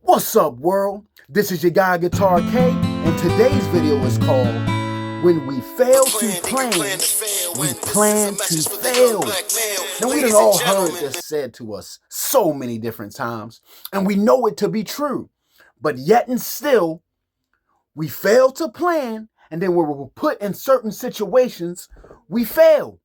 What's up, world? This is your guy Guitar K, and today's video is called When We Fail to Plan, We Plan to Fail. Now, we done all heard this said to us so many different times, and we know it to be true, but yet and still, we fail to plan, and then when we're put in certain situations, we fail.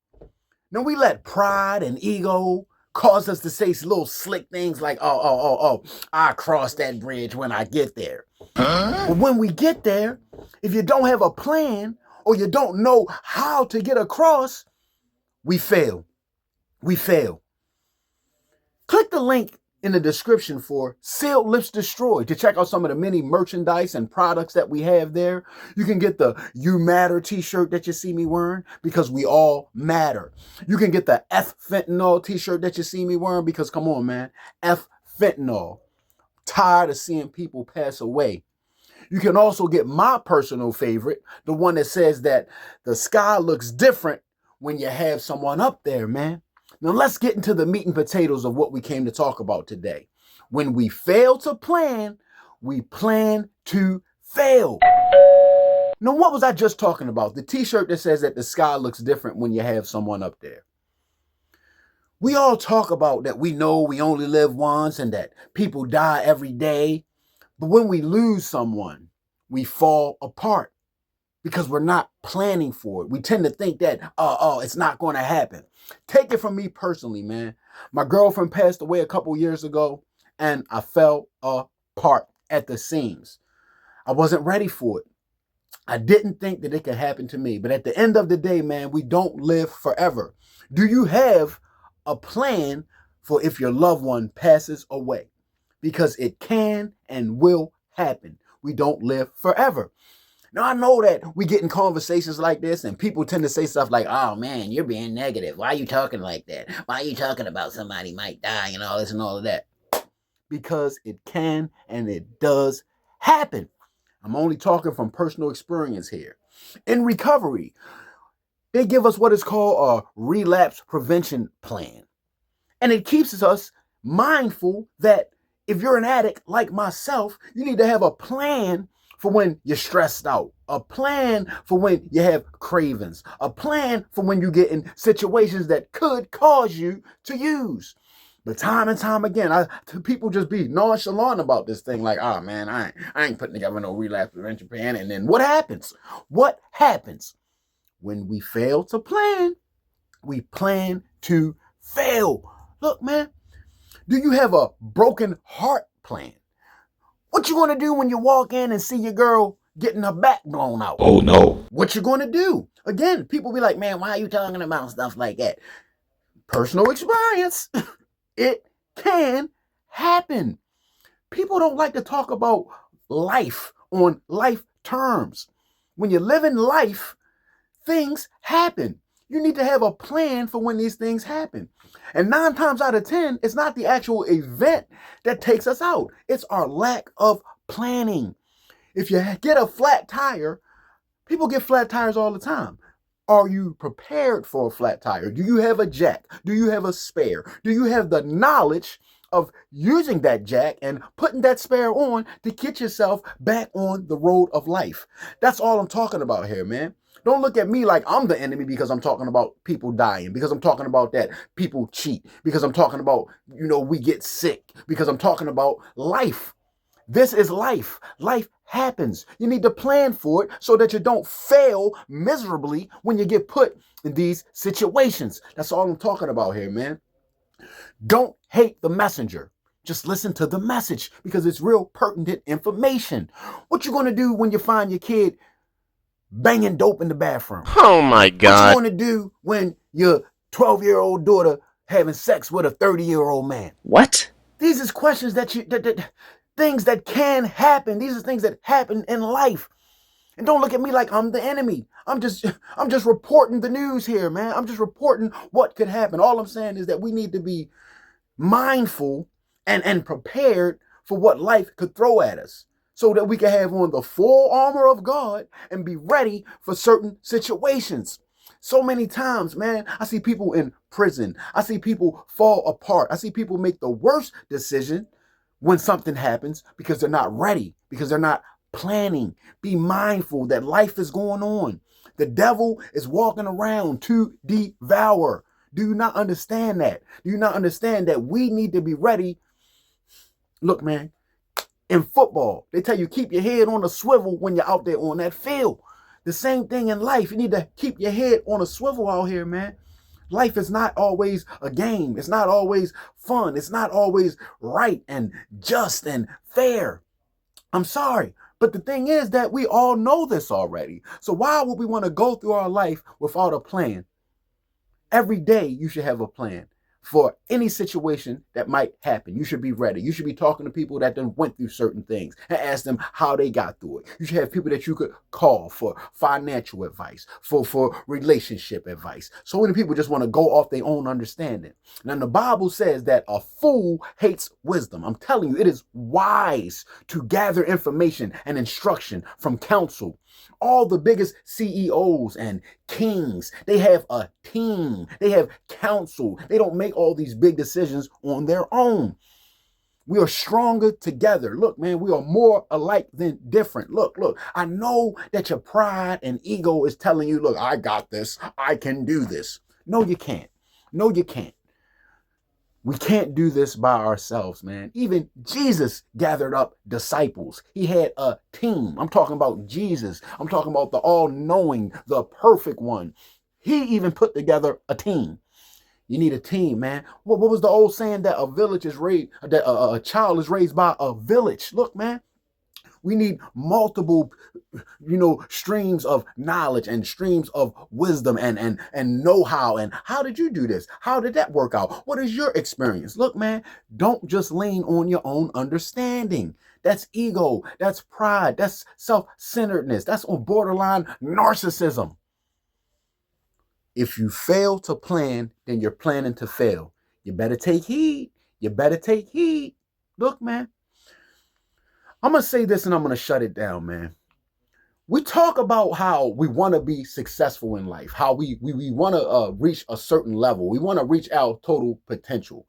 Now, we let pride and ego cause us to say little slick things like, I cross that bridge when I get there. But when we get there, if you don't have a plan or you don't know how to get across, we fail. We fail. Click the link in the description for Sealed Lips Destroyed to check out some of the many merchandise and products that we have there. You can get the You Matter t-shirt that you see me wearing because we all matter. You can get the F Fentanyl t-shirt that you see me wearing because, come on, man, F Fentanyl. Tired of seeing people pass away. You can also get my personal favorite, the one that says that the sky looks different when you have someone up there, man. Now let's get into the meat and potatoes of what we came to talk about today. When we fail to plan, we plan to fail. Now, what was I just talking about? The t-shirt that says that the sky looks different when you have someone up there. We all talk about that we know we only live once and that people die every day. But when we lose someone, we fall apart because we're not planning for it. We tend to think that, it's not going to happen. Take it from me personally, man. My girlfriend passed away a couple years ago, and I fell apart at the seams. I wasn't ready for it. I didn't think that it could happen to me. But at the end of the day, man, we don't live forever. Do you have a plan for if your loved one passes away? Because it can and will happen. We don't live forever. Now, I know that we get in conversations like this and people tend to say stuff like, oh man, you're being negative. Why are you talking like that? Why are you talking about somebody might die and all this and all of that? Because it can and it does happen. I'm only talking from personal experience here. In recovery, they give us what is called a relapse prevention plan. And it keeps us mindful that if you're an addict like myself, you need to have a plan for when you're stressed out, a plan for when you have cravings, a plan for when you get in situations that could cause you to use. But time and time again, people just be nonchalant about this thing like, oh man, I ain't putting together no relapse prevention plan. And then what happens? What happens? When we fail to plan, we plan to fail. Look, man, do you have a broken heart plan? What you gonna do when you walk in and see your girl getting her back blown out? Oh no. What you gonna do? Again, people be like, man, why are you talking about stuff like that? Personal experience. It can happen. People don't like to talk about life on life terms. When you live in life, things happen. You need to have a plan for when these things happen. And 9 times out of 10, it's not the actual event that takes us out. It's our lack of planning. If you get a flat tire, people get flat tires all the time. Are you prepared for a flat tire? Do you have a jack? Do you have a spare? Do you have the knowledge of using that jack and putting that spare on to get yourself back on the road of life? That's all I'm talking about here, man. Don't look at me like I'm the enemy because I'm talking about people dying, because I'm talking about that people cheat, because I'm talking about, we get sick, because I'm talking about life. This is life. Life happens. You need to plan for it so that you don't fail miserably when you get put in these situations. That's all I'm talking about here, man. Don't hate the messenger. Just listen to the message because it's real pertinent information. What you going to do when you find your kid banging dope in the bathroom? Oh my What you God. going to do when your 12-year-old daughter having sex with a 30-year-old man? What? These is questions that things that can happen. These are things that happen in life. And don't look at me like I'm the enemy. I'm just reporting the news here, man. I'm just reporting what could happen. All I'm saying is that we need to be mindful and prepared for what life could throw at us so that we can have on the full armor of God and be ready for certain situations. So many times, man, I see people in prison. I see people fall apart. I see people make the worst decision when something happens because they're not ready, because they're not planning. Be mindful that life is going on. The devil is walking around to devour. Do you not understand that? Do you not understand that we need to be ready? Look, man, in football, they tell you keep your head on a swivel when you're out there on that field. The same thing in life. You need to keep your head on a swivel out here, man. Life is not always a game. It's not always fun. It's not always right and just and fair. I'm sorry. But the thing is that we all know this already. So why would we want to go through our life without a plan? Every day you should have a plan for any situation that might happen. You should be ready. You should be talking to people that done went through certain things and ask them how they got through it. You should have people that you could call for financial advice, for relationship advice. So many people just want to go off their own understanding. Now the Bible says that a fool hates wisdom. I'm telling you, it is wise to gather information and instruction from counsel. All the biggest CEOs and kings, they have a team. They have counsel. They don't make all these big decisions on their own. We are stronger together. Look, man, we are more alike than different. Look, I know that your pride and ego is telling you, look, I got this. I can do this. No, you can't. No, you can't. We can't do this by ourselves, man. Even Jesus gathered up disciples. He had a team. I'm talking about Jesus. I'm talking about the all-knowing, the perfect one. He even put together a team. You need a team, man. What was the old saying that a village is raised, that a child is raised by a village? Look, man. We need multiple, streams of knowledge and streams of wisdom and know-how. And how did you do this? How did that work out? What is your experience? Look, man, don't just lean on your own understanding. That's ego. That's pride. That's self-centeredness. That's on borderline narcissism. If you fail to plan, then you're planning to fail. You better take heed. You better take heed. Look, man. I'm going to say this and I'm going to shut it down, man. We talk about how we want to be successful in life, how we want to reach a certain level. We want to reach our total potential.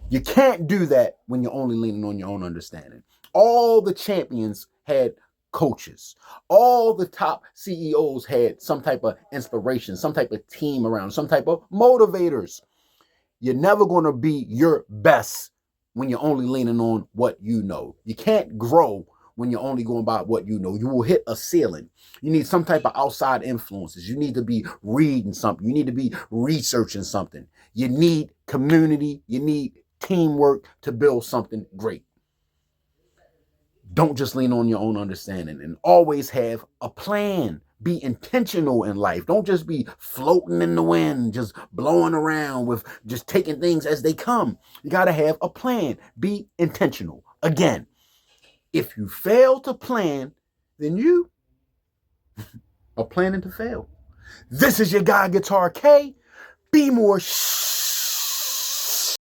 You can't do that when you're only leaning on your own understanding. All the champions had coaches. All the top CEOs had some type of inspiration, some type of team around, some type of motivators. You're never going to be your best when you're only leaning on what you know. You can't grow when you're only going by what you know. You will hit a ceiling. You need some type of outside influences. You need to be reading something. You need to be researching something. You need community. You need teamwork to build something great. Don't just lean on your own understanding, and always have a plan. Be intentional in life. Don't just be floating in the wind, just blowing around with just taking things as they come. You got to have a plan. Be intentional. Again, if you fail to plan, then you are planning to fail. This is your guy, Guitar K. Be more